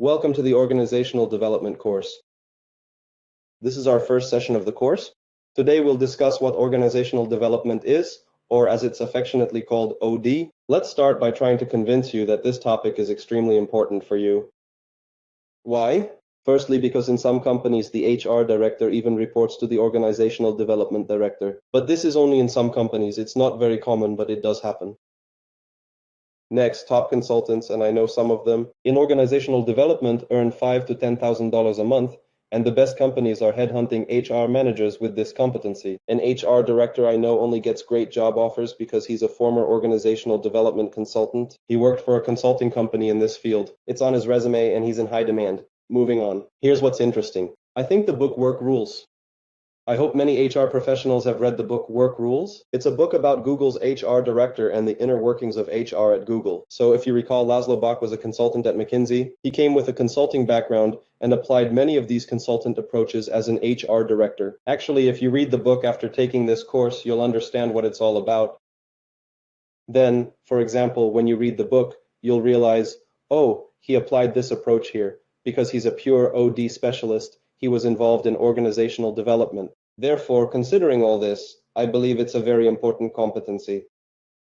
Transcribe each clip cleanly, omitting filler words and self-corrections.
Welcome to the Organizational Development course. This is our first session of the course. Today we'll discuss what organizational development is, or as it's affectionately called, OD. Let's start by trying to convince you that this topic is extremely important for you. Why? Firstly, because in some companies the HR director even reports to the organizational development director. But this is only in some companies. It's not very common, but it does happen. Next, top consultants, and I know some of them, in organizational development earn $5,000 to $10,000 a month, and the best companies are headhunting HR managers with this competency. An HR director I know only gets great job offers because he's a former organizational development consultant. He worked for a consulting company in this field. It's on his resume and he's in high demand. Moving on. Here's what's interesting. I think the book Work Rules. I hope many HR professionals have read the book Work Rules. It's a book about Google's HR director and the inner workings of HR at Google. So if you recall, Laszlo Bock was a consultant at McKinsey. He came with a consulting background and applied many of these consultant approaches as an HR director. Actually, if you read the book after taking this course, you'll understand what it's all about. Then, for example, when you read the book, you'll realize, oh, he applied this approach here. Because he's a pure OD specialist, he was involved in organizational development. Therefore, considering all this, I believe it's a very important competency.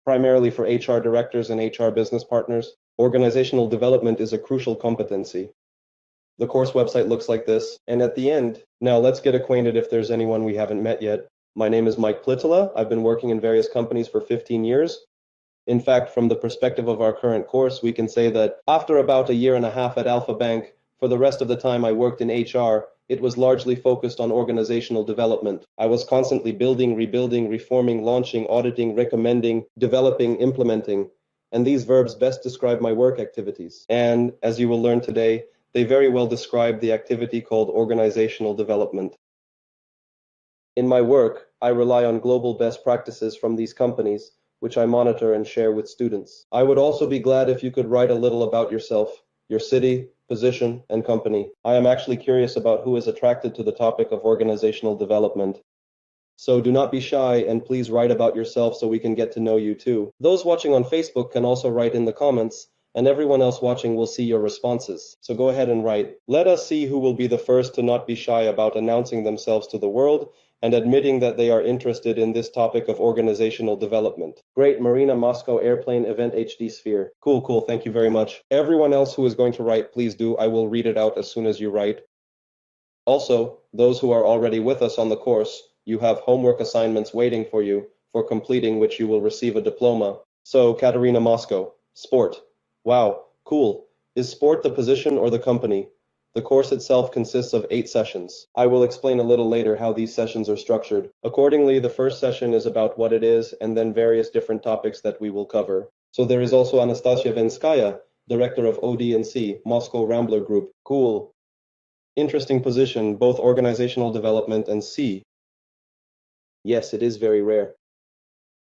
Primarily for HR directors and HR business partners, organizational development is a crucial competency. The course website looks like this, and at the end, now let's get acquainted if there's anyone we haven't met yet. My name is Mike Pritula. I've been working in various companies for 15 years. In fact, from the perspective of our current course, we can say that after about a year and a half at Alpha Bank, for the rest of the time I worked in HR, it was largely focused on organizational development. I was constantly building, rebuilding, reforming, launching, auditing, recommending, developing, implementing. And these verbs best describe my work activities. And as you will learn today, they very well describe the activity called organizational development. In my work, I rely on global best practices from these companies, which I monitor and share with students. I would also be glad if you could write a little about yourself, your city, position, and company. I am actually curious about who is attracted to the topic of organizational development. So do not be shy and please write about yourself so we can get to know you too. Those watching on Facebook can also write in the comments, and everyone else watching will see your responses. So go ahead and write. Let us see who will be the first to not be shy about announcing themselves to the world and admitting that they are interested in this topic of organizational development. Great, Marina Moscow Airplane Event HD Sphere. Cool, thank you very much. Everyone else who is going to write, please do. I will read it out as soon as you write. Also, those who are already with us on the course, you have homework assignments waiting for you, for completing which you will receive a diploma. So, Katerina Moscow, sport. Wow, cool. Is sport the position or the company? The course itself consists of 8 sessions. I will explain a little later how these sessions are structured. Accordingly, the first session is about what it is, and then various different topics that we will cover. So there is also Anastasia Venskaya, Director of OD&C, Moscow Rambler Group. Cool. Interesting position, both organizational development and C. Yes, it is very rare.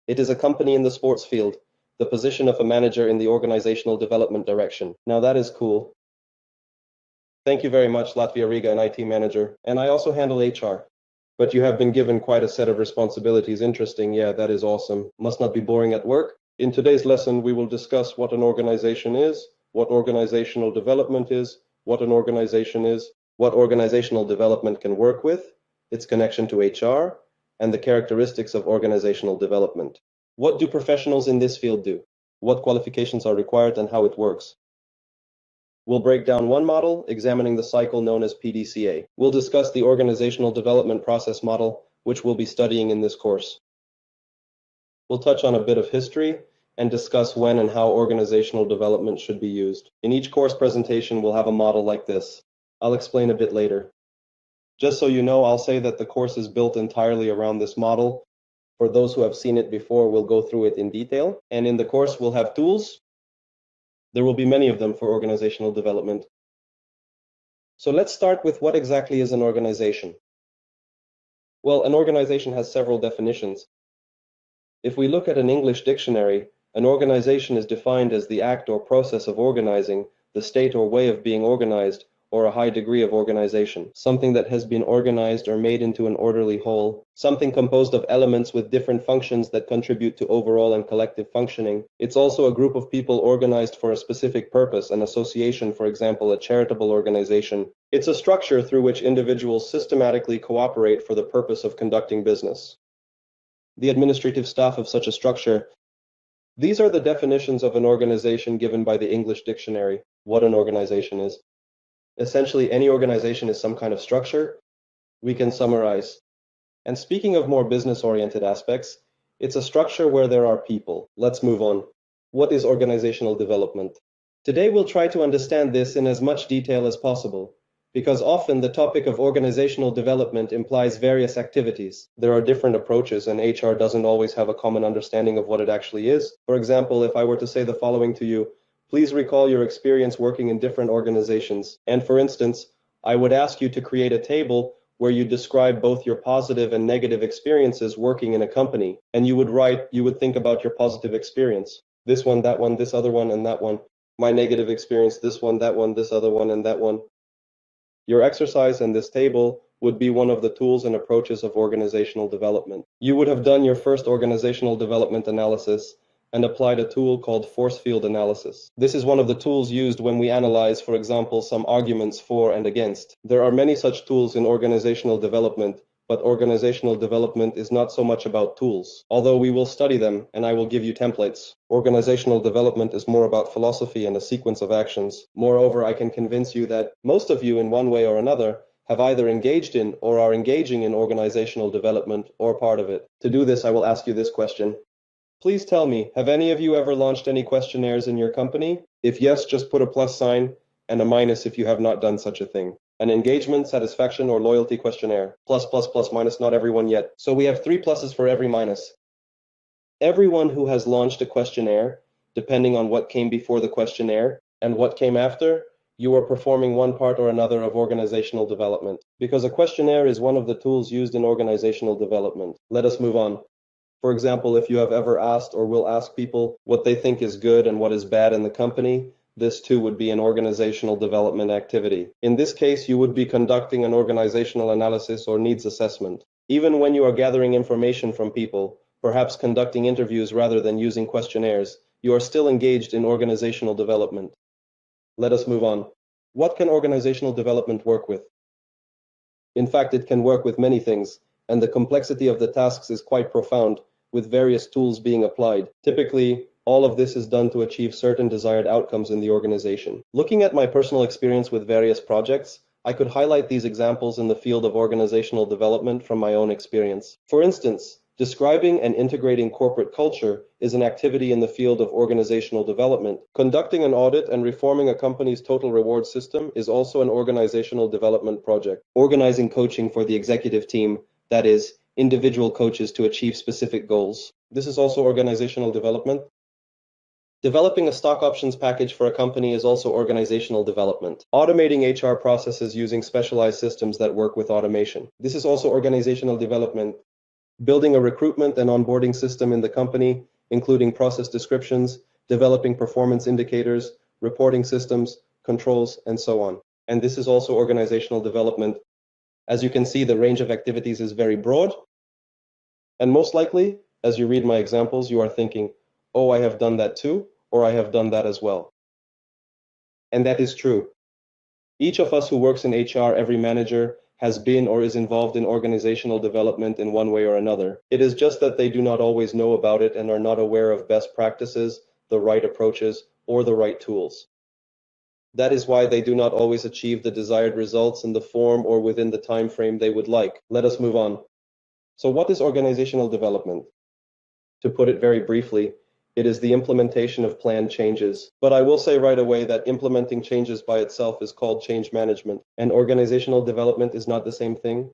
It is a company in the sports field, the position of a manager in the organizational development direction. Now that is cool. Thank you very much, Latvia Riga, an IT manager. And I also handle HR. But you have been given quite a set of responsibilities. Interesting, yeah, that is awesome. Must not be boring at work. In today's lesson, we will discuss what an organization is, what organizational development is, what an organization is, what organizational development can work with, its connection to HR, and the characteristics of organizational development. What do professionals in this field do? What qualifications are required and how it works? We'll break down one model, examining the cycle known as PDCA. We'll discuss the organizational development process model, which we'll be studying in this course. We'll touch on a bit of history and discuss when and how organizational development should be used. In each course presentation, we'll have a model like this. I'll explain a bit later. Just so you know, I'll say that the course is built entirely around this model. For those who have seen it before, we'll go through it in detail. And in the course, we'll have tools. There will be many of them for organizational development. So let's start with what exactly is an organization. Well, an organization has several definitions. If we look at an English dictionary, an organization is defined as the act or process of organizing, the state or way of being organized, or a high degree of organization, something that has been organized or made into an orderly whole, something composed of elements with different functions that contribute to overall and collective functioning. It's also a group of people organized for a specific purpose, an association, for example, a charitable organization. It's a structure through which individuals systematically cooperate for the purpose of conducting business. The administrative staff of such a structure. These are the definitions of an organization given by the English dictionary. What an organization is. Essentially, any organization is some kind of structure. We can summarize. And speaking of more business-oriented aspects, it's a structure where there are people. Let's move on. What is organizational development? Today we'll try to understand this in as much detail as possible, because often the topic of organizational development implies various activities. There are different approaches, and HR doesn't always have a common understanding of what it actually is. For example, if I were to say the following to you, please recall your experience working in different organizations. And for instance, I would ask you to create a table where you describe both your positive and negative experiences working in a company. And you would think about your positive experience. This one, this other one, and that one. My negative experience, this one, this other one, and that one. Your exercise and this table would be one of the tools and approaches of organizational development. You would have done your first organizational development analysis and applied a tool called force field analysis. This is one of the tools used when we analyze, for example, some arguments for and against. There are many such tools in organizational development, but organizational development is not so much about tools, although we will study them and I will give you templates. Organizational development is more about philosophy and a sequence of actions. Moreover, I can convince you that most of you in one way or another have either engaged in or are engaging in organizational development or part of it. To do this, I will ask you this question. Please tell me, have any of you ever launched any questionnaires in your company? If yes, just put a plus sign and a minus if you have not done such a thing. An engagement, satisfaction, or loyalty questionnaire. Plus, plus, plus, minus, not everyone yet. So we have 3 pluses for every minus. Everyone who has launched a questionnaire, depending on what came before the questionnaire and what came after, you are performing one part or another of organizational development. Because a questionnaire is one of the tools used in organizational development. Let us move on. For example, if you have ever asked or will ask people what they think is good and what is bad in the company, this too would be an organizational development activity. In this case, you would be conducting an organizational analysis or needs assessment. Even when you are gathering information from people, perhaps conducting interviews rather than using questionnaires, you are still engaged in organizational development. Let us move on. What can organizational development work with? In fact, it can work with many things, and the complexity of the tasks is quite profound, with various tools being applied. Typically, all of this is done to achieve certain desired outcomes in the organization. Looking at my personal experience with various projects, I could highlight these examples in the field of organizational development from my own experience. For instance, describing and integrating corporate culture is an activity in the field of organizational development. Conducting an audit and reforming a company's total reward system is also an organizational development project. Organizing coaching for the executive team, that is, individual coaches to achieve specific goals. This is also organizational development. Developing a stock options package for a company is also organizational development. Automating HR processes using specialized systems that work with automation. This is also organizational development. Building a recruitment and onboarding system in the company, including process descriptions, developing performance indicators, reporting systems, controls, and so on. And this is also organizational development. As you can see, the range of activities is very broad. And most likely, as you read my examples, you are thinking, oh, I have done that too, or I have done that as well. And that is true. Each of us who works in HR, every manager, has been or is involved in organizational development in one way or another. It is just that they do not always know about it and are not aware of best practices, the right approaches, or the right tools. That is why they do not always achieve the desired results in the form or within the time frame they would like. Let us move on. So what is organizational development? To put it very briefly, it is the implementation of planned changes. But I will say right away that implementing changes by itself is called change management, and organizational development is not the same thing.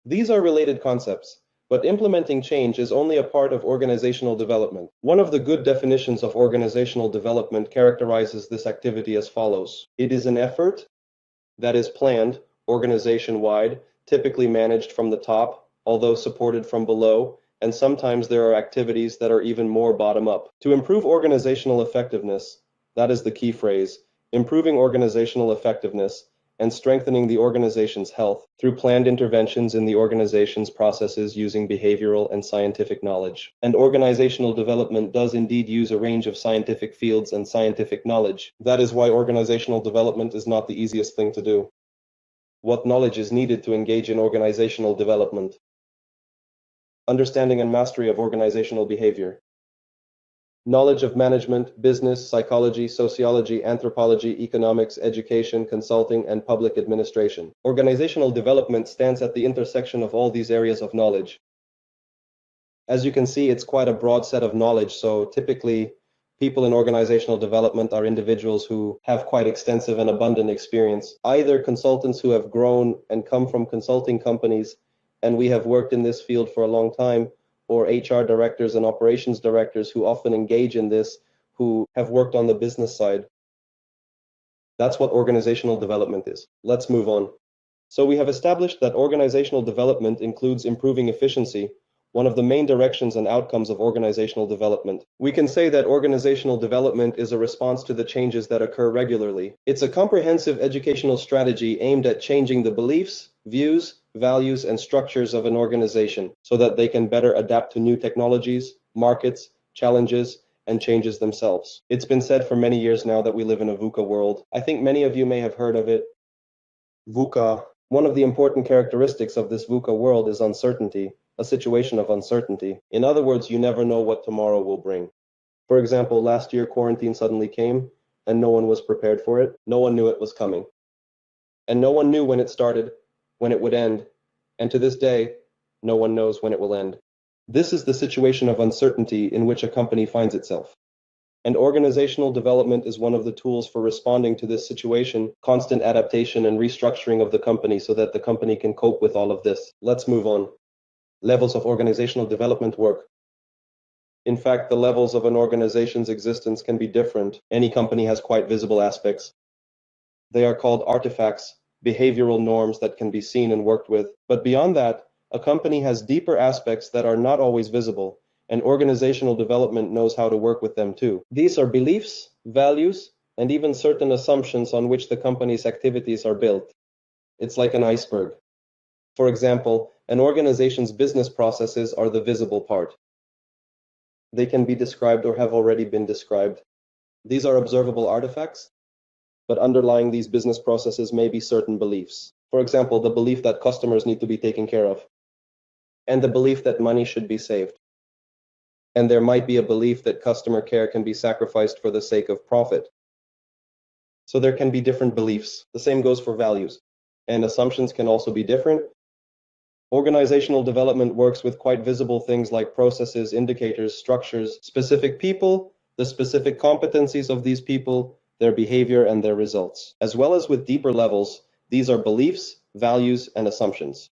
These are related concepts, but implementing change is only a part of organizational development. One of the good definitions of organizational development characterizes this activity as follows. It is an effort that is planned, organization-wide, typically managed from the top, although supported from below, and sometimes there are activities that are even more bottom-up. To improve organizational effectiveness, that is the key phrase, improving organizational effectiveness, and strengthening the organization's health through planned interventions in the organization's processes using behavioral and scientific knowledge. And organizational development does indeed use a range of scientific fields and scientific knowledge. That is why organizational development is not the easiest thing to do. What knowledge is needed to engage in organizational development? Understanding and mastery of organizational behavior. Knowledge of management, business, psychology, sociology, anthropology, economics, education, consulting, and public administration. Organizational development stands at the intersection of all these areas of knowledge. As you can see, it's quite a broad set of knowledge, so typically people in organizational development are individuals who have quite extensive and abundant experience, either consultants who have grown and come from consulting companies, and we have worked in this field for a long time, or HR directors and operations directors who often engage in this, who have worked on the business side. That's what organizational development is. Let's move on. So we have established that organizational development includes improving efficiency, one of the main directions and outcomes of organizational development. We can say that organizational development is a response to the changes that occur regularly. It's a comprehensive educational strategy aimed at changing the beliefs, views, values, and structures of an organization so that they can better adapt to new technologies, markets, challenges, and changes themselves. It's been said for many years now that we live in a VUCA world. I think many of you may have heard of it. VUCA. One of the important characteristics of this VUCA world is uncertainty, a situation of uncertainty. In other words, you never know what tomorrow will bring. For example, last year quarantine suddenly came, and no one was prepared for it. No one knew it was coming. And no one knew when it started, when it would end, and to this day, no one knows when it will end. This is the situation of uncertainty in which a company finds itself. And organizational development is one of the tools for responding to this situation, constant adaptation and restructuring of the company so that the company can cope with all of this. Let's move on. Levels of organizational development work. In fact, the levels of an organization's existence can be different. Any company has quite visible aspects. They are called artifacts, behavioral norms that can be seen and worked with. But beyond that, a company has deeper aspects that are not always visible, and organizational development knows how to work with them too. These are beliefs, values, and even certain assumptions on which the company's activities are built. It's like an iceberg. For example, an organization's business processes are the visible part. They can be described or have already been described. These are observable artifacts, but underlying these business processes may be certain beliefs. For example, the belief that customers need to be taken care of, and the belief that money should be saved. And there might be a belief that customer care can be sacrificed for the sake of profit. So there can be different beliefs. The same goes for values. And assumptions can also be different. Organizational development works with quite visible things like processes, indicators, structures, specific people, the specific competencies of these people, their behavior, and their results. As well as with deeper levels, these are beliefs, values, and assumptions.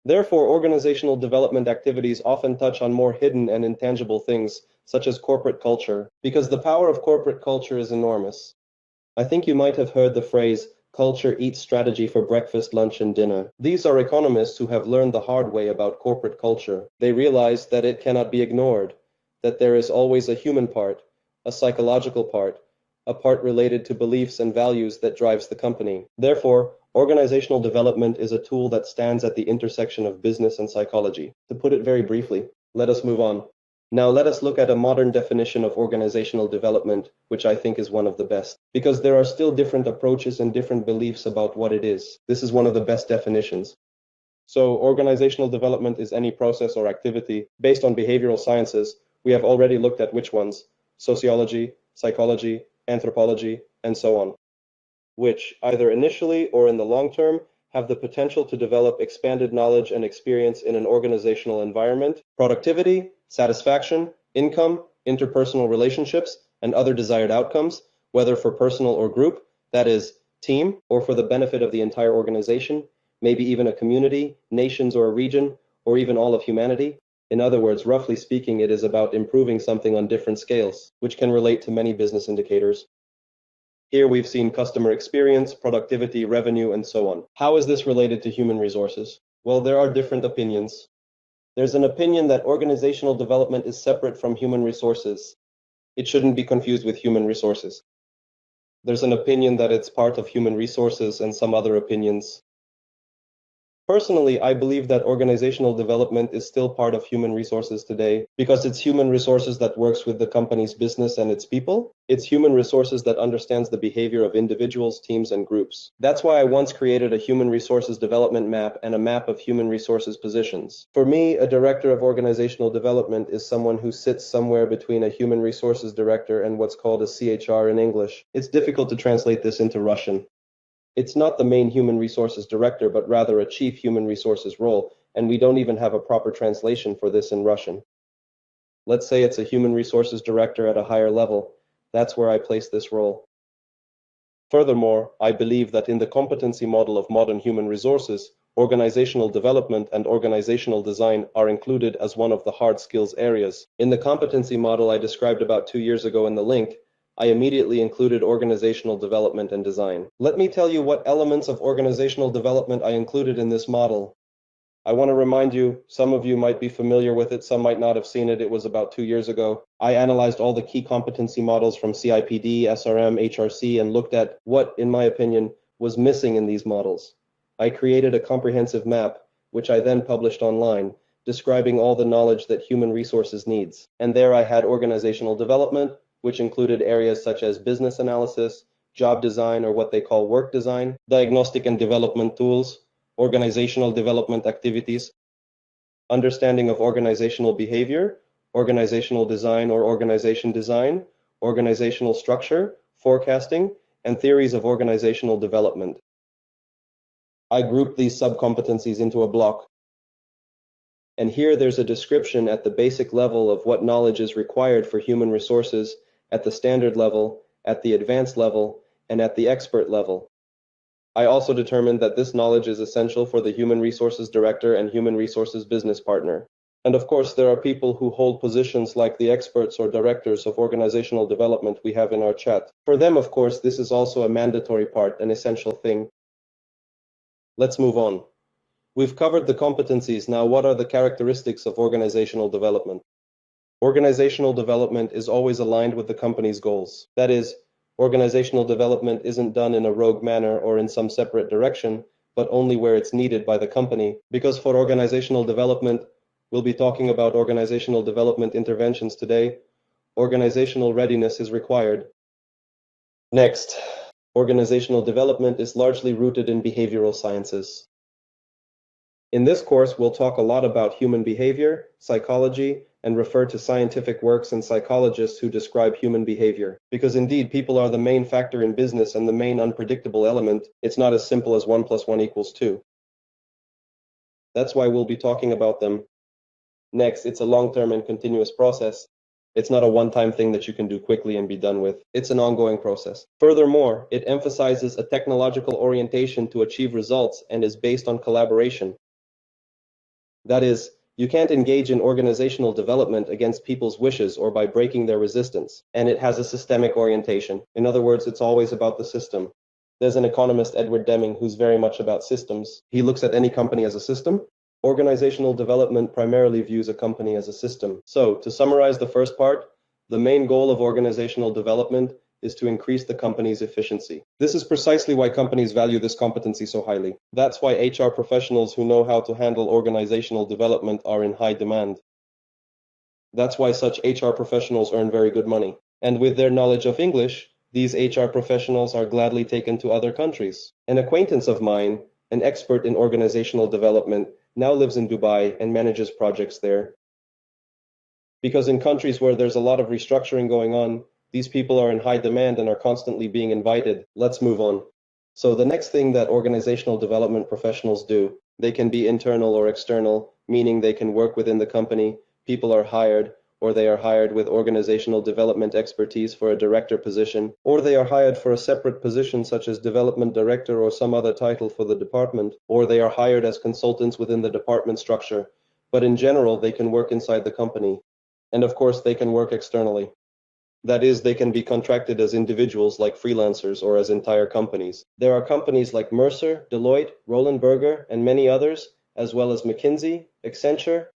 Therefore, organizational development activities often touch on more hidden and intangible things, such as corporate culture, because the power of corporate culture is enormous. I think you might have heard the phrase, culture eats strategy for breakfast, lunch, and dinner. These are economists who have learned the hard way about corporate culture. They realize that it cannot be ignored, that there is always a human part, a psychological part, a part related to beliefs and values that drives the company. Therefore, organizational development is a tool that stands at the intersection of business and psychology. To put it very briefly, let us move on. Now let us look at a modern definition of organizational development, which I think is one of the best, because there are still different approaches and different beliefs about what it is. This is one of the best definitions. So organizational development is any process or activity based on behavioral sciences. We have already looked at which ones: sociology, psychology, anthropology, and so on, which either initially or in the long term have the potential to develop expanded knowledge and experience in an organizational environment, productivity, satisfaction, income, interpersonal relationships, and other desired outcomes, whether for personal or group, that is, team, or for the benefit of the entire organization, maybe even a community, nations, or a region, or even all of humanity. In other words, roughly speaking, it is about improving something on different scales, which can relate to many business indicators. Here we've seen customer experience, productivity, revenue, and so on. How is this related to human resources? Well, there are different opinions. There's an opinion that organizational development is separate from human resources. It shouldn't be confused with human resources. There's an opinion that it's part of human resources and some other opinions. Personally, I believe that organizational development is still part of human resources today because it's human resources that works with the company's business and its people. It's human resources that understands the behavior of individuals, teams, and groups. That's why I once created a human resources development map and a map of human resources positions. For me, a director of organizational development is someone who sits somewhere between a human resources director and what's called a CHR in English. It's difficult to translate this into Russian. It's not the main human resources director, but rather a chief human resources role, and we don't even have a proper translation for this in Russian. Let's say it's a human resources director at a higher level. That's where I place this role. Furthermore, I believe that in the competency model of modern human resources, organizational development and organizational design are included as one of the hard skills areas. In the competency model I described about 2 years ago in the link, I immediately included organizational development and design. Let me tell you what elements of organizational development I included in this model. I want to remind you, some of you might be familiar with it, some might not have seen it. It was about 2 years ago. I analyzed all the key competency models from CIPD, SRM, HRC, and looked at what, in my opinion, was missing in these models. I created a comprehensive map, which I then published online, describing all the knowledge that human resources needs. And there I had organizational development, which included areas such as business analysis, job design or what they call work design, diagnostic and development tools, organizational development activities, understanding of organizational behavior, organizational design or organization design, organizational structure, forecasting, and theories of organizational development. I grouped these subcompetencies into a block. And here there's a description at the basic level of what knowledge is required for human resources, at the standard level, at the advanced level, and at the expert level. I also determined that this knowledge is essential for the human resources director and human resources business partner. And of course, there are people who hold positions like the experts or directors of organizational development we have in our chat. For them, of course, this is also a mandatory part, an essential thing. Let's move on. We've covered the competencies. Now, what are the characteristics of organizational development? Organizational development is always aligned with the company's goals. That is, organizational development isn't done in a rogue manner or in some separate direction, but only where it's needed by the company. Because for organizational development, we'll be talking about organizational development interventions today, organizational readiness is required. Next, organizational development is largely rooted in behavioral sciences. In this course, we'll talk a lot about human behavior, psychology, and refer to scientific works and psychologists who describe human behavior. Because indeed, people are the main factor in business and the main unpredictable element. It's not as simple as 1 + 1 = 2. That's why we'll be talking about them. Next, it's a long-term and continuous process. It's not a one-time thing that you can do quickly and be done with. It's an ongoing process. Furthermore, it emphasizes a technological orientation to achieve results and is based on collaboration. That is, you can't engage in organizational development against people's wishes or by breaking their resistance. And it has a systemic orientation. In other words, it's always about the system. There's an economist, Edward Deming, who's very much about systems. He looks at any company as a system. Organizational development primarily views a company as a system. So, to summarize the first part, the main goal of organizational development is to increase the company's efficiency. This is precisely why companies value this competency so highly. That's why HR professionals who know how to handle organizational development are in high demand. That's why such HR professionals earn very good money. And with their knowledge of English, these HR professionals are gladly taken to other countries. An acquaintance of mine, an expert in organizational development, now lives in Dubai and manages projects there. Because in countries where there's a lot of restructuring going on, these people are in high demand and are constantly being invited. Let's move on. So the next thing that organizational development professionals do, they can be internal or external, meaning they can work within the company, people are hired, or they are hired with organizational development expertise for a director position, or they are hired for a separate position such as development director or some other title for the department, or they are hired as consultants within the department structure. But in general, they can work inside the company. And of course, they can work externally. That is, they can be contracted as individuals like freelancers or as entire companies. There are companies like Mercer, Deloitte, Roland Berger, and many others, as well as McKinsey, Accenture,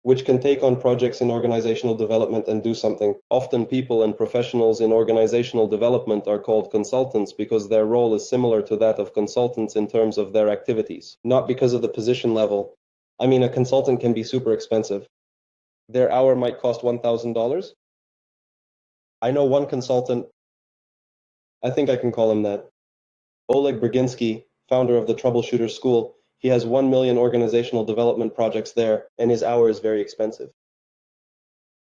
which can take on projects in organizational development and do something. Often people and professionals in organizational development are called consultants because their role is similar to that of consultants in terms of their activities, not because of the position level. I mean, a consultant can be super expensive. Their hour might cost $1,000. I know one consultant, I think I can call him that. Oleg Brzezinski, founder of the Troubleshooter School, he has 1 million organizational development projects there, and his hour is very expensive.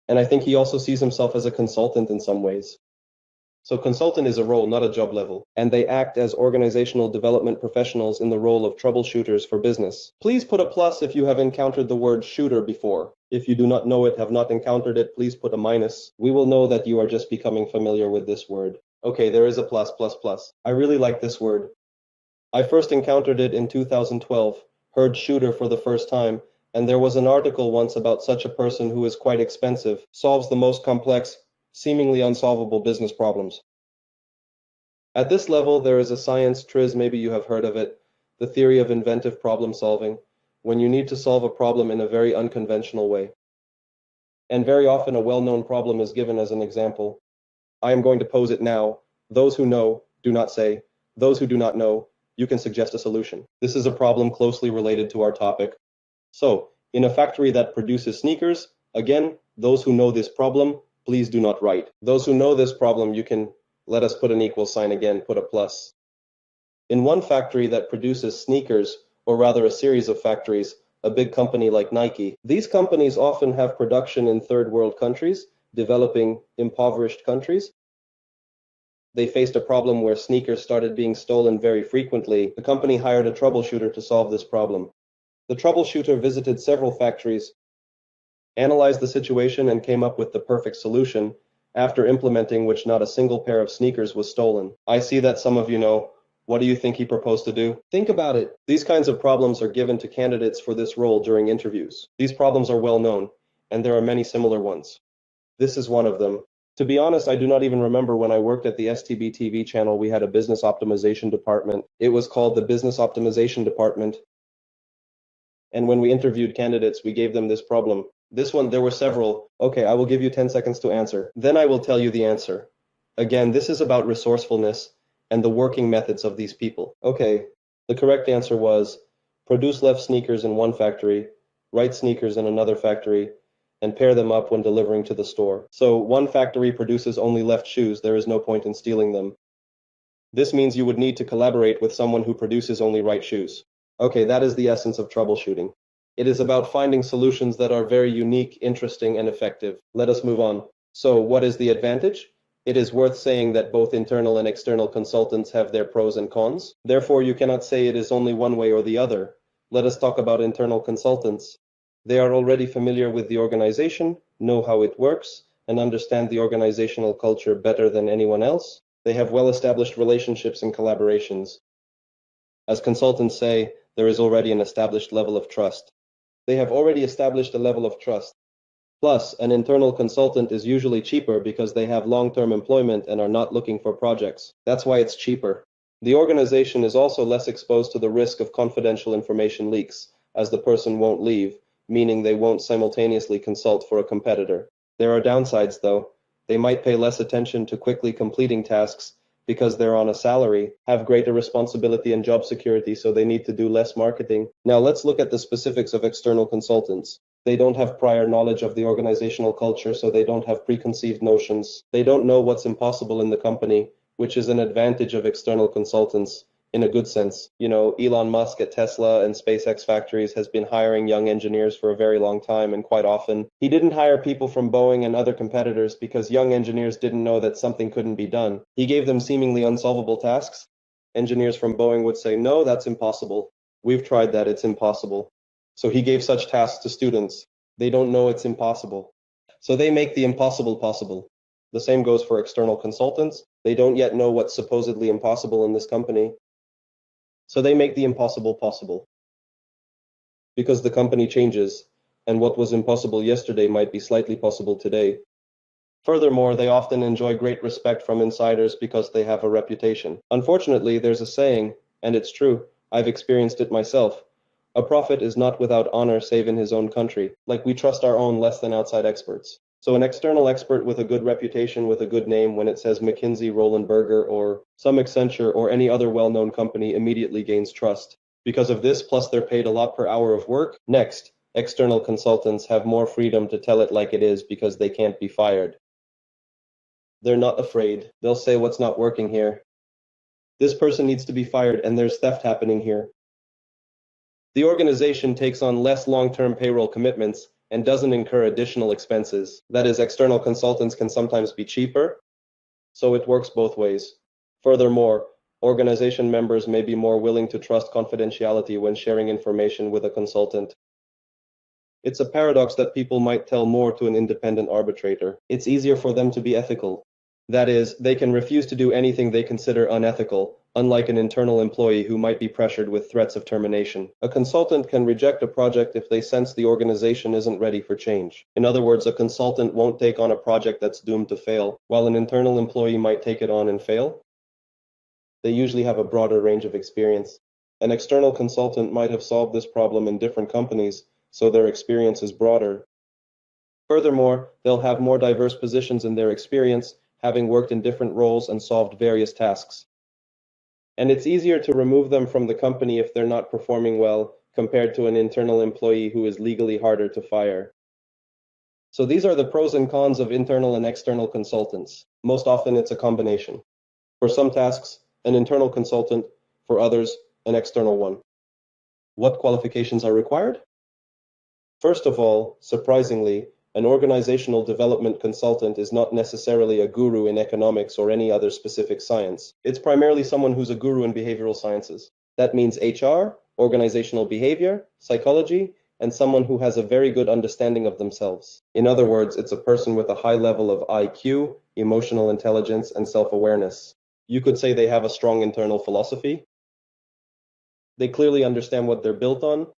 And I think he also sees himself as a consultant in some ways. So consultant is a role, not a job level, and they act as organizational development professionals in the role of troubleshooters for business. Please put a plus if you have encountered the word shooter before. If you do not know it, have not encountered it, please put a minus. We will know that you are just becoming familiar with this word. Okay, there is a plus, plus, plus. I really like this word. I first encountered it in 2012, heard shooter for the first time, and there was an article once about such a person who is quite expensive, solves the most complex, seemingly unsolvable business problems. At this level, there is a science triz, maybe you have heard of it, the theory of inventive problem solving, when you need to solve a problem in a very unconventional way. And very often a well-known problem is given as an example. I am going to pose it now. Those who know, do not say. Those who do not know, you can suggest a solution. This is a problem closely related to our topic. So, in a factory that produces sneakers, again, those who know this problem, please do not write. Those who know this problem, you can let us put an equal sign again, put a plus. In one factory that produces sneakers, or rather a series of factories, a big company like Nike, these companies often have production in third world countries, developing, impoverished countries. They faced a problem where sneakers started being stolen very frequently. The company hired a troubleshooter to solve this problem. The troubleshooter visited several factories, analyzed the situation, and came up with the perfect solution, after implementing which not a single pair of sneakers was stolen. I see that some of you know. What do you think he proposed to do? Think about it. These kinds of problems are given to candidates for this role during interviews. These problems are well known, and there are many similar ones. This is one of them. To be honest, I do not even remember when I worked at the STB TV channel, we had a business optimization department. It was called the Business Optimization Department. And when we interviewed candidates, we gave them this problem. This one, there were several. Okay, I will give you 10 seconds to answer. Then I will tell you the answer. Again, this is about resourcefulness and the working methods of these people. Okay, the correct answer was produce left sneakers in one factory, right sneakers in another factory, and pair them up when delivering to the store. So one factory produces only left shoes, there is no point in stealing them. This means you would need to collaborate with someone who produces only right shoes. Okay, that is the essence of troubleshooting. It is about finding solutions that are very unique, interesting, and effective. Let us move on. So what is the advantage? It is worth saying that both internal and external consultants have their pros and cons. Therefore, you cannot say it is only one way or the other. Let us talk about internal consultants. They are already familiar with the organization, know how it works, and understand the organizational culture better than anyone else. They have well-established relationships and collaborations. As consultants say, there is already an established level of trust. They have already established a level of trust. Plus, an internal consultant is usually cheaper because they have long-term employment and are not looking for projects. That's why it's cheaper. The organization is also less exposed to the risk of confidential information leaks, as the person won't leave, meaning they won't simultaneously consult for a competitor. There are downsides though. They might pay less attention to quickly completing tasks because they're on a salary, have greater responsibility and job security, so they need to do less marketing. Now let's look at the specifics of external consultants. They don't have prior knowledge of the organizational culture, so they don't have preconceived notions. They don't know what's impossible in the company, which is an advantage of external consultants. In a good sense. You know, Elon Musk at Tesla and SpaceX factories has been hiring young engineers for a very long time, and quite often he didn't hire people from Boeing and other competitors because young engineers didn't know that something couldn't be done. He gave them seemingly unsolvable tasks. Engineers from Boeing would say, no, that's impossible. We've tried that, it's impossible. So he gave such tasks to students. They don't know it's impossible. So they make the impossible possible. The same goes for external consultants. They don't yet know what's supposedly impossible in this company. So they make the impossible possible. Because the company changes, and what was impossible yesterday might be slightly possible today. Furthermore, they often enjoy great respect from insiders because they have a reputation. Unfortunately, there's a saying, and it's true, I've experienced it myself. A prophet is not without honor save in his own country, like we trust our own less than outside experts. So an external expert with a good reputation, with a good name, when it says McKinsey, Roland Berger, or some Accenture or any other well-known company, immediately gains trust. Because of this, plus they're paid a lot per hour of work. Next, external consultants have more freedom to tell it like it is because they can't be fired. They're not afraid. They'll say what's not working here. This person needs to be fired and there's theft happening here. The organization takes on less long-term payroll commitments and doesn't incur additional expenses. That is, external consultants can sometimes be cheaper, so it works both ways. Furthermore, organization members may be more willing to trust confidentiality when sharing information with a consultant. It's a paradox that people might tell more to an independent arbitrator. It's easier for them to be ethical. That is, they can refuse to do anything they consider unethical, unlike an internal employee who might be pressured with threats of termination. A consultant can reject a project if they sense the organization isn't ready for change. In other words, a consultant won't take on a project that's doomed to fail, while an internal employee might take it on and fail. They usually have a broader range of experience. An external consultant might have solved this problem in different companies, so their experience is broader. Furthermore, they'll have more diverse positions in their experience, having worked in different roles and solved various tasks. And it's easier to remove them from the company if they're not performing well, compared to an internal employee who is legally harder to fire. So these are the pros and cons of internal and external consultants. Most often it's a combination. For some tasks, an internal consultant; for others, an external one. What qualifications are required? First of all, surprisingly, an organizational development consultant is not necessarily a guru in economics or any other specific science. It's primarily someone who's a guru in behavioral sciences. That means HR, organizational behavior, psychology, and someone who has a very good understanding of themselves. In other words, it's a person with a high level of IQ, emotional intelligence, and self-awareness. You could say they have a strong internal philosophy. They clearly understand what they're built on.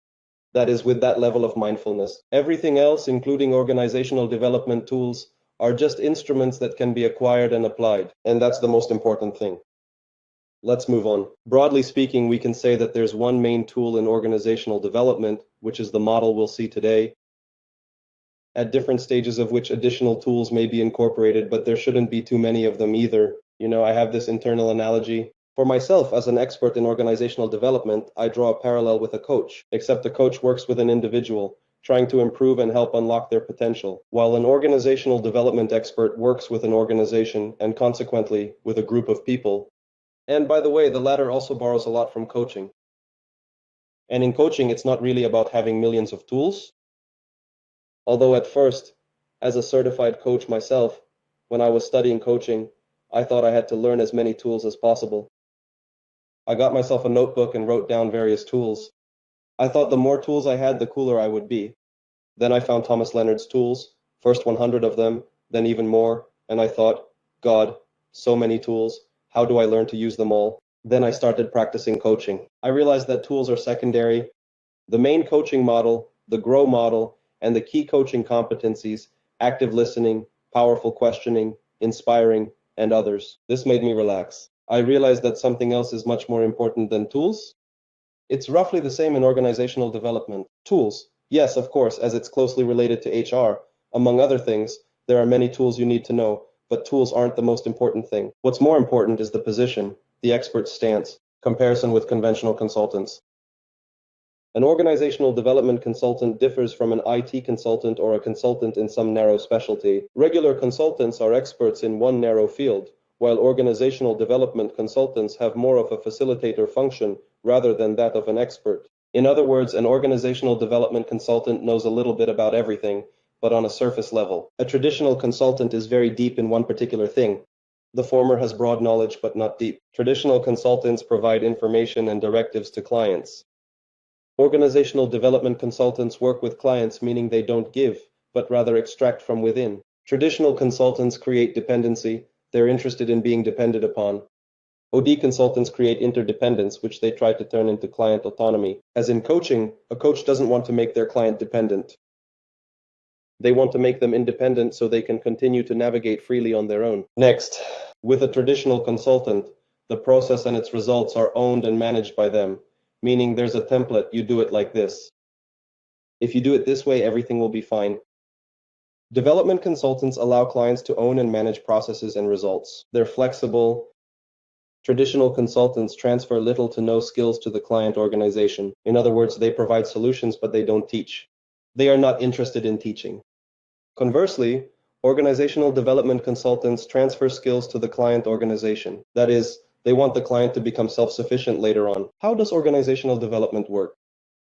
That is, with that level of mindfulness. Everything else, including organizational development tools, are just instruments that can be acquired and applied, and that's the most important thing. Let's move on. Broadly speaking, we can say that there's one main tool in organizational development, which is the model we'll see today, at different stages of which additional tools may be incorporated, but there shouldn't be too many of them either. I have this internal analogy. For myself, as an expert in organizational development, I draw a parallel with a coach, except a coach works with an individual, trying to improve and help unlock their potential, while an organizational development expert works with an organization and consequently with a group of people. And by the way, the latter also borrows a lot from coaching. And in coaching, it's not really about having millions of tools. Although at first, as a certified coach myself, when I was studying coaching, I thought I had to learn as many tools as possible. I got myself a notebook and wrote down various tools. I thought the more tools I had, the cooler I would be. Then I found Thomas Leonard's tools, first 100 of them, then even more, and I thought, God, so many tools, how do I learn to use them all? Then I started practicing coaching. I realized that tools are secondary. The main coaching model, the GROW model, and the key coaching competencies, active listening, powerful questioning, inspiring, and others. This made me relax. I realized that something else is much more important than tools. It's roughly the same in organizational development. Tools, yes, of course, as it's closely related to HR. Among other things, there are many tools you need to know, but tools aren't the most important thing. What's more important is the position, the expert's stance, comparison with conventional consultants. An organizational development consultant differs from an IT consultant or a consultant in some narrow specialty. Regular consultants are experts in one narrow field, while organizational development consultants have more of a facilitator function rather than that of an expert. In other words, an organizational development consultant knows a little bit about everything, but on a surface level. A traditional consultant is very deep in one particular thing. The former has broad knowledge but not deep. Traditional consultants provide information and directives to clients. Organizational development consultants work with clients, meaning they don't give, but rather extract from within. Traditional consultants create dependency. They're interested in being depended upon. OD consultants create interdependence, which they try to turn into client autonomy. As in coaching, a coach doesn't want to make their client dependent. They want to make them independent so they can continue to navigate freely on their own. Next, with a traditional consultant, the process and its results are owned and managed by them. meaning there's a template, you do it like this. If you do it this way, everything will be fine. Development consultants allow clients to own and manage processes and results. They're flexible. Traditional consultants transfer little to no skills to the client organization. In other words, they provide solutions, but they don't teach. They are not interested in teaching. Conversely, organizational development consultants transfer skills to the client organization. That is, they want the client to become self-sufficient later on. How does organizational development work?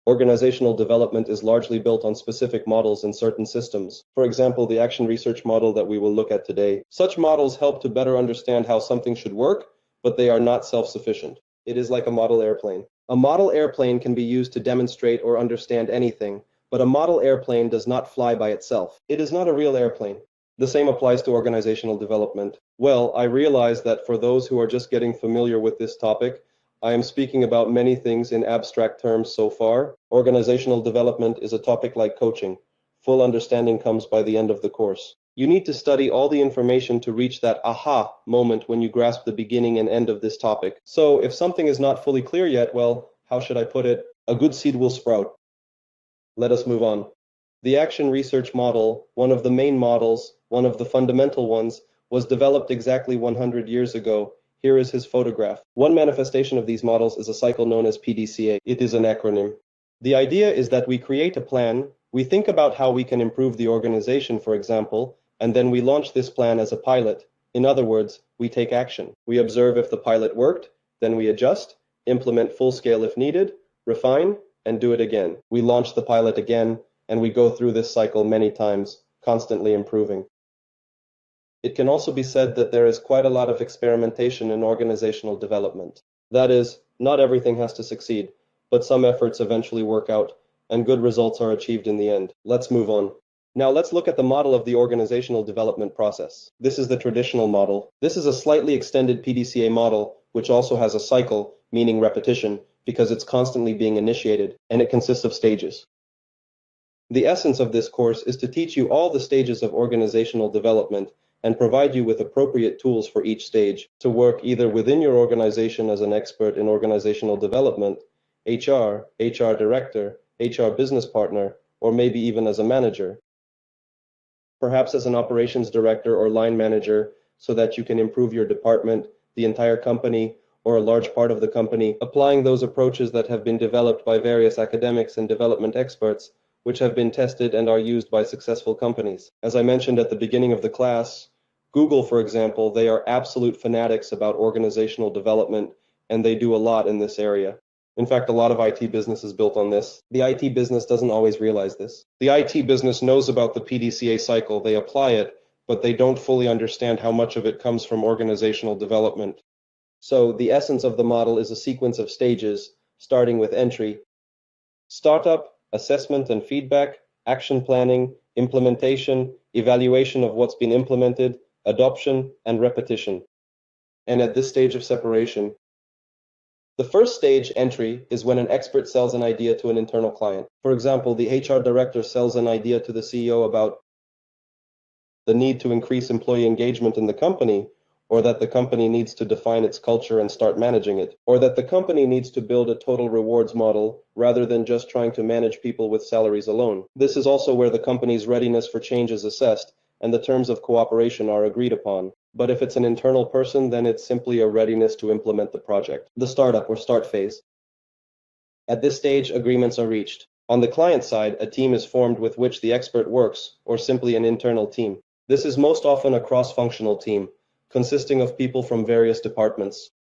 Organizational development is largely built on specific models in certain systems. For example, the action research model that we will look at today. Such models help to better understand how something should work, but they are not self-sufficient. It is like a model airplane. A model airplane can be used to demonstrate or understand anything, but a model airplane does not fly by itself. It is not a real airplane. The same applies to organizational development. Well, I realize that for those who are just getting familiar with this topic, I am speaking about many things in abstract terms so far. Organizational development is a topic like coaching. Full understanding comes by the end of the course. You need to study all the information to reach that aha moment when you grasp the beginning and end of this topic. So if something is not fully clear yet, well, how should I put it? A good seed will sprout. Let us move on. The action research model, one of the main models, one of the fundamental ones, was developed exactly 100 years ago. Here is his photograph. One manifestation of these models is a cycle known as PDCA. It is an acronym. The idea is that we create a plan, we think about how we can improve the organization, for example, and then we launch this plan as a pilot. In other words, we take action. We observe if the pilot worked, then we adjust, implement full scale if needed, refine, and do it again. We launch the pilot again, and we go through this cycle many times, constantly improving. It can also be said that there is quite a lot of experimentation in organizational development. That is, not everything has to succeed, but some efforts eventually work out, and good results are achieved in the end. Let's move on. Now let's look at the model of the organizational development process. This is the traditional model. This is a slightly extended PDCA model, which also has a cycle, meaning repetition, because it's constantly being initiated, and it consists of stages. The essence of this course is to teach you all the stages of organizational development and provide you with appropriate tools for each stage to work either within your organization as an expert in organizational development, HR, HR director, HR business partner, or maybe even as a manager. Perhaps as an operations director or line manager so that you can improve your department, the entire company, or a large part of the company, applying those approaches that have been developed by various academics and development experts, which have been tested and are used by successful companies. As I mentioned at the beginning of the class, Google, for example, they are absolute fanatics about organizational development, and they do a lot in this area. In fact, a lot of IT business is built on this. The IT business doesn't always realize this. The IT business knows about the PDCA cycle, they apply it, but they don't fully understand how much of it comes from organizational development. So the essence of the model is a sequence of stages, starting with entry, startup, assessment and feedback, action planning, implementation, evaluation of what's been implemented, adoption, and repetition. And at this stage of separation, the first stage, entry, is when an expert sells an idea to an internal client. For example, the HR director sells an idea to the CEO about the need to increase employee engagement in the company, or that the company needs to define its culture and start managing it, or that the company needs to build a total rewards model rather than just trying to manage people with salaries alone. This is also where the company's readiness for change is assessed and the terms of cooperation are agreed upon. But if it's an internal person, then it's simply a readiness to implement the project. The startup or start phase. At this stage, agreements are reached. On the client side, a team is formed with which the expert works, or simply an internal team. This is most often a cross-functional team, consisting of people from various departments.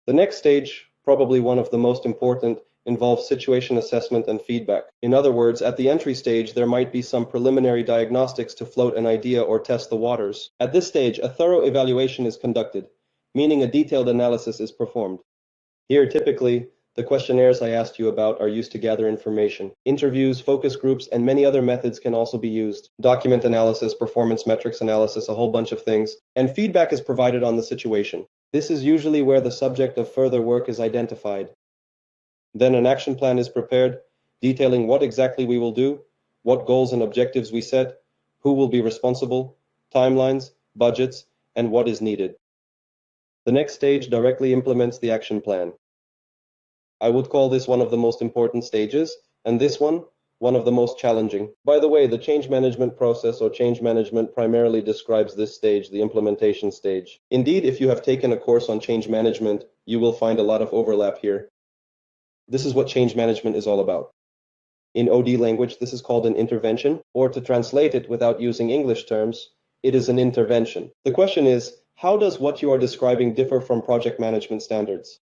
The next stage, probably one of the most important, involves situation assessment and feedback. In other words, at the entry stage, there might be some preliminary diagnostics to float an idea or test the waters. At this stage, a thorough evaluation is conducted, meaning a detailed analysis is performed. Here, typically, the questionnaires I asked you about are used to gather information. Interviews, focus groups, and many other methods can also be used. Document analysis, performance metrics analysis, a whole bunch of things. And feedback is provided on the situation. This is usually where the subject of further work is identified. Then an action plan is prepared, detailing what exactly we will do, what goals and objectives we set, who will be responsible, timelines, budgets, and what is needed. The next stage directly implements the action plan. I would call this one of the most important stages, and this one of the most challenging. By the way, the change management process or change management primarily describes this stage, the implementation stage. Indeed, if you have taken a course on change management, you will find a lot of overlap here. This is what change management is all about. In OD language, this is called an intervention, or to translate it without using English terms, it is an intervention. The question is, how does what you are describing differ from project management standards?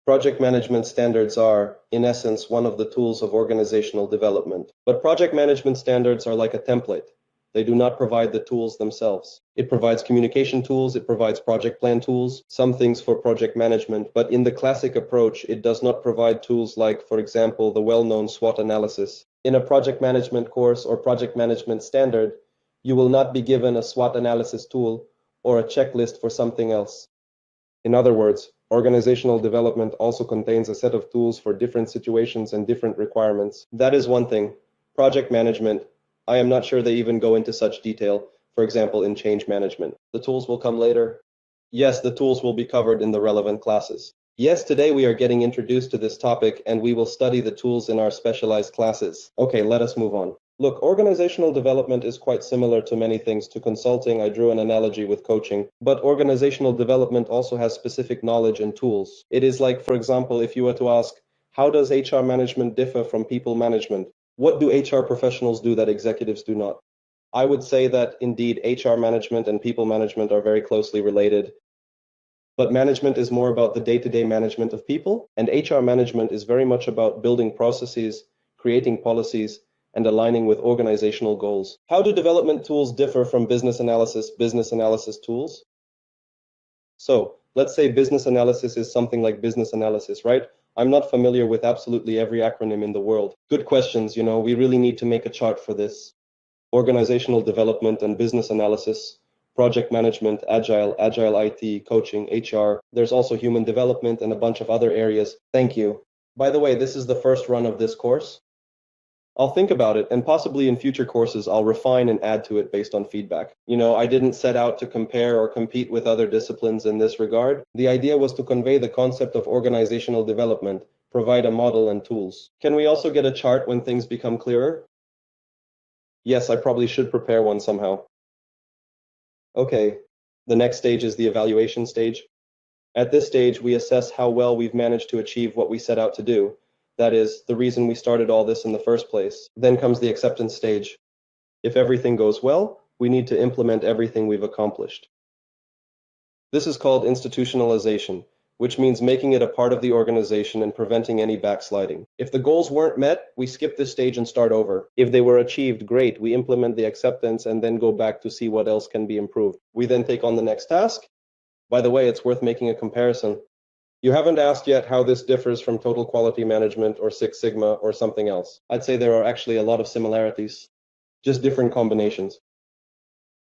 Project management standards are, in essence, one of the tools of organizational development. But project management standards are like a template. They do not provide the tools themselves. It provides communication tools, it provides project plan tools, some things for project management, but in the classic approach, it does not provide tools like, for example, the well-known SWOT analysis. In a project management course or project management standard, you will not be given a SWOT analysis tool or a checklist for something else. In other words, organizational development also contains a set of tools for different situations and different requirements. That is one thing. Project management, I am not sure they even go into such detail, for example, in change management. The tools will come later. Yes, the tools will be covered in the relevant classes. Yes, today we are getting introduced to this topic and we will study the tools in our specialized classes. Okay, let us move on. Look, organizational development is quite similar to many things. To consulting, I drew an analogy with coaching, but organizational development also has specific knowledge and tools. It is like, for example, if you were to ask, how does HR management differ from people management? What do HR professionals do that executives do not? I would say that indeed HR management and people management are very closely related. But management is more about the day-to-day management of people, and HR management is very much about building processes, creating policies, and aligning with organizational goals. How do development tools differ from business analysis tools? So, let's say business analysis is something like business analysis, right? I'm not familiar with absolutely every acronym in the world. Good questions, we really need to make a chart for this. Organizational development and business analysis, project management, agile IT, coaching, HR. There's also human development and a bunch of other areas. Thank you. By the way, this is the first run of this course. I'll think about it, and possibly in future courses I'll refine and add to it based on feedback. I didn't set out to compare or compete with other disciplines in this regard. The idea was to convey the concept of organizational development, provide a model and tools. Can we also get a chart when things become clearer? Yes, I probably should prepare one somehow. Okay, the next stage is the evaluation stage. At this stage, we assess how well we've managed to achieve what we set out to do. That is, the reason we started all this in the first place. Then comes the acceptance stage. If everything goes well, we need to implement everything we've accomplished. This is called institutionalization, which means making it a part of the organization and preventing any backsliding. If the goals weren't met, we skip this stage and start over. If they were achieved, great, we implement the acceptance and then go back to see what else can be improved. We then take on the next task. By the way, it's worth making a comparison. You haven't asked yet how this differs from total quality management or Six Sigma or something else. I'd say there are actually a lot of similarities, just different combinations.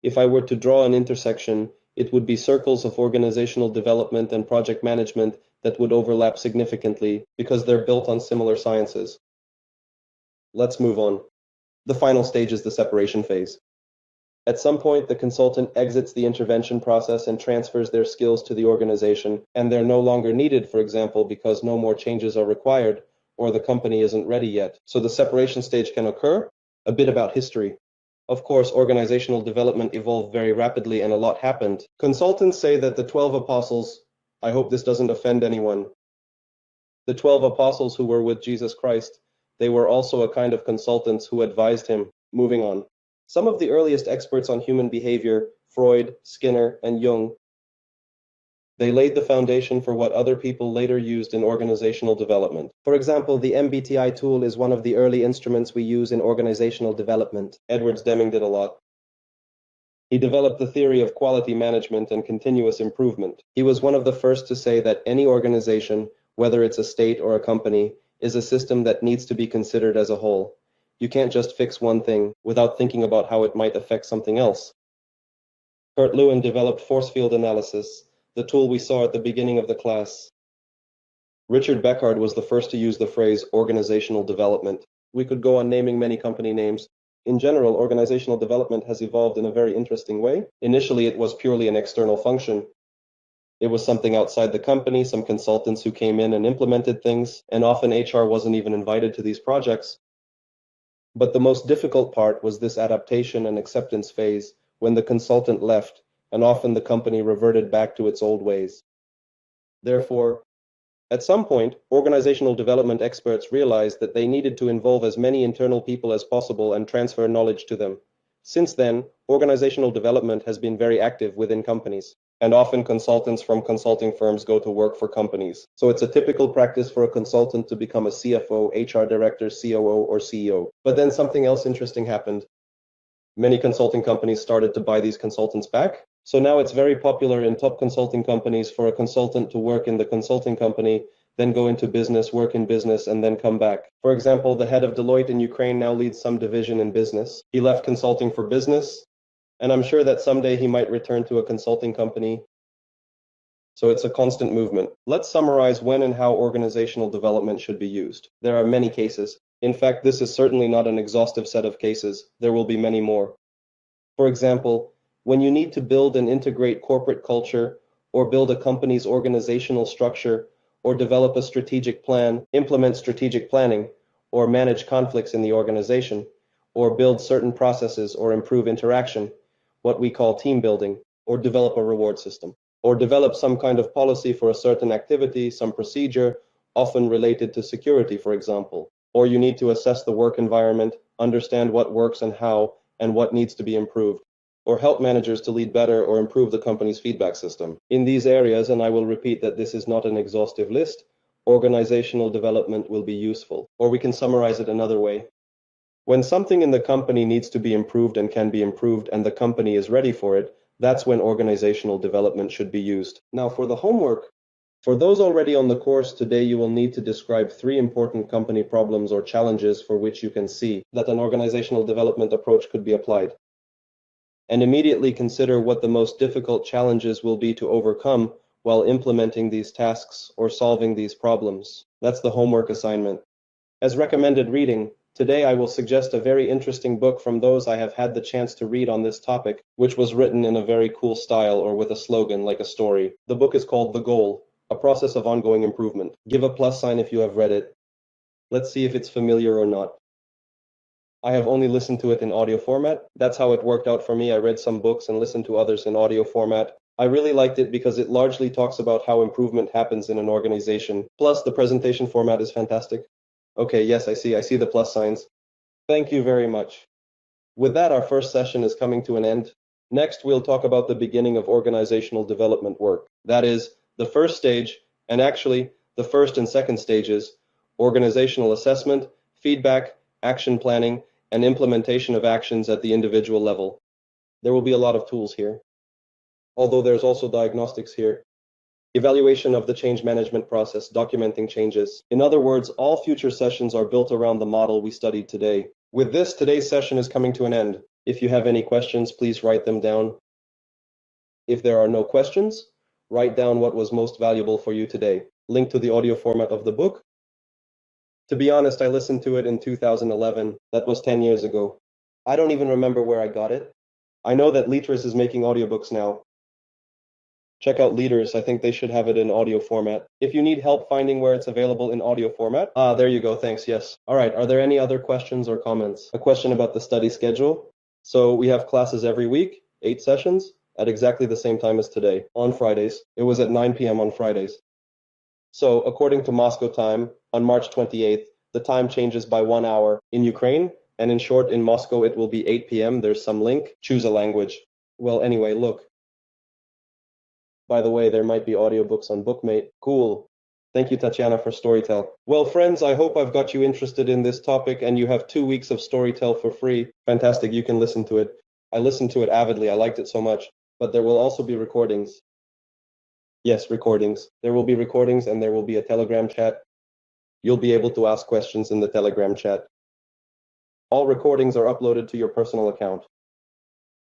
If I were to draw an intersection, it would be circles of organizational development and project management that would overlap significantly because they're built on similar sciences. Let's move on. The final stage is the separation phase. At some point, the consultant exits the intervention process and transfers their skills to the organization, and they're no longer needed, for example, because no more changes are required or the company isn't ready yet. So the separation stage can occur. A bit about history. Of course, organizational development evolved very rapidly and a lot happened. Consultants say that the 12 apostles, I hope this doesn't offend anyone, the 12 apostles who were with Jesus Christ, they were also a kind of consultants who advised him. Moving on. Some of the earliest experts on human behavior, Freud, Skinner, and Jung, they laid the foundation for what other people later used in organizational development. For example, the MBTI tool is one of the early instruments we use in organizational development. Edwards Deming did a lot. He developed the theory of quality management and continuous improvement. He was one of the first to say that any organization, whether it's a state or a company, is a system that needs to be considered as a whole. You can't just fix one thing without thinking about how it might affect something else. Kurt Lewin developed force field analysis, the tool we saw at the beginning of the class. Richard Beckard was the first to use the phrase organizational development. We could go on naming many company names. In general, organizational development has evolved in a very interesting way. Initially, it was purely an external function. It was something outside the company, some consultants who came in and implemented things, and often HR wasn't even invited to these projects. But the most difficult part was this adaptation and acceptance phase when the consultant left, and often the company reverted back to its old ways. Therefore, at some point, organizational development experts realized that they needed to involve as many internal people as possible and transfer knowledge to them. Since then, organizational development has been very active within companies, and often consultants from consulting firms go to work for companies. So it's a typical practice for a consultant to become a CFO, HR director, COO, or CEO. But then something else interesting happened. Many consulting companies started to buy these consultants back. So now it's very popular in top consulting companies for a consultant to work in the consulting company, then go into business, work in business, and then come back. For example, the head of Deloitte in Ukraine now leads some division in business. He left consulting for business, and I'm sure that someday he might return to a consulting company. So it's a constant movement. Let's summarize when and how organizational development should be used. There are many cases. In fact, this is certainly not an exhaustive set of cases. There will be many more. For example, when you need to build and integrate corporate culture, or build a company's organizational structure, or develop a strategic plan, implement strategic planning, or manage conflicts in the organization, or build certain processes or improve interaction, what we call team building, or develop a reward system, or develop some kind of policy for a certain activity, some procedure, often related to security, for example. Or you need to assess the work environment, understand what works and how, and what needs to be improved, or help managers to lead better or improve the company's feedback system. In these areas, and I will repeat that this is not an exhaustive list, organizational development will be useful. Or we can summarize it another way. When something in the company needs to be improved and can be improved and the company is ready for it, that's when organizational development should be used. Now for the homework. For those already on the course, today you will need to describe 3 important company problems or challenges for which you can see that an organizational development approach could be applied. And immediately consider what the most difficult challenges will be to overcome while implementing these tasks or solving these problems. That's the homework assignment. As recommended reading, today I will suggest a very interesting book from those I have had the chance to read on this topic, which was written in a very cool style or with a slogan like a story. The book is called The Goal, A Process of Ongoing Improvement. Give a plus sign if you have read it. Let's see if it's familiar or not. I have only listened to it in audio format. That's how it worked out for me. I read some books and listened to others in audio format. I really liked it because it largely talks about how improvement happens in an organization. Plus, the presentation format is fantastic. Okay, yes, I see the plus signs. Thank you very much. With that, our first session is coming to an end. Next, we'll talk about the beginning of organizational development work. That is, the first stage, and actually, the first and second stages, organizational assessment, feedback, action planning, and implementation of actions at the individual level. There will be a lot of tools here, although there's also diagnostics here. Evaluation of the change management process, documenting changes. In other words, all future sessions are built around the model we studied today. With this, today's session is coming to an end. If you have any questions, please write them down. If there are no questions, write down what was most valuable for you today. Link to the audio format of the book. To be honest, I listened to it in 2011. That was 10 years ago. I don't even remember where I got it. I know that Litris is making audiobooks now. Check out Leaders. I think they should have it in audio format. If you need help finding where it's available in audio format. There you go. Thanks. Yes. All right. Are there any other questions or comments? A question about the study schedule. So we have classes every week, 8 sessions, at exactly the same time as today, on Fridays. It was at 9 p.m. on Fridays. So according to Moscow time, on March 28th, the time changes by 1 hour in Ukraine, and in short, in Moscow, it will be 8 p.m. There's some link. Choose a language. Well, anyway, look. By the way, there might be audiobooks on Bookmate. Cool. Thank you, Tatiana, for Storytel. Well, friends, I hope I've got you interested in this topic, and you have 2 weeks of Storytel for free. Fantastic, you can listen to it. I listened to it avidly. I liked it so much. But there will also be recordings. Yes, recordings. There will be recordings and there will be a Telegram chat. You'll be able to ask questions in the Telegram chat. All recordings are uploaded to your personal account.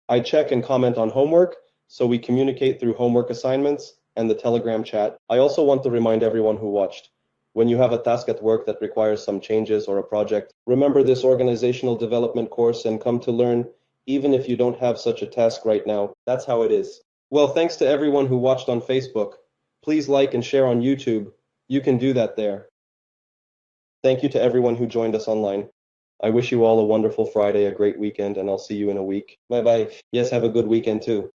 I check and comment on homework, so we communicate through homework assignments and the Telegram chat. I also want to remind everyone who watched, when you have a task at work that requires some changes or a project, remember this organizational development course and come to learn, even if you don't have such a task right now. That's how it is. Well, thanks to everyone who watched on Facebook. Please like and share on YouTube. You can do that there. Thank you to everyone who joined us online. I wish you all a wonderful Friday, a great weekend, and I'll see you in a week. Bye bye. Yes, have a good weekend too.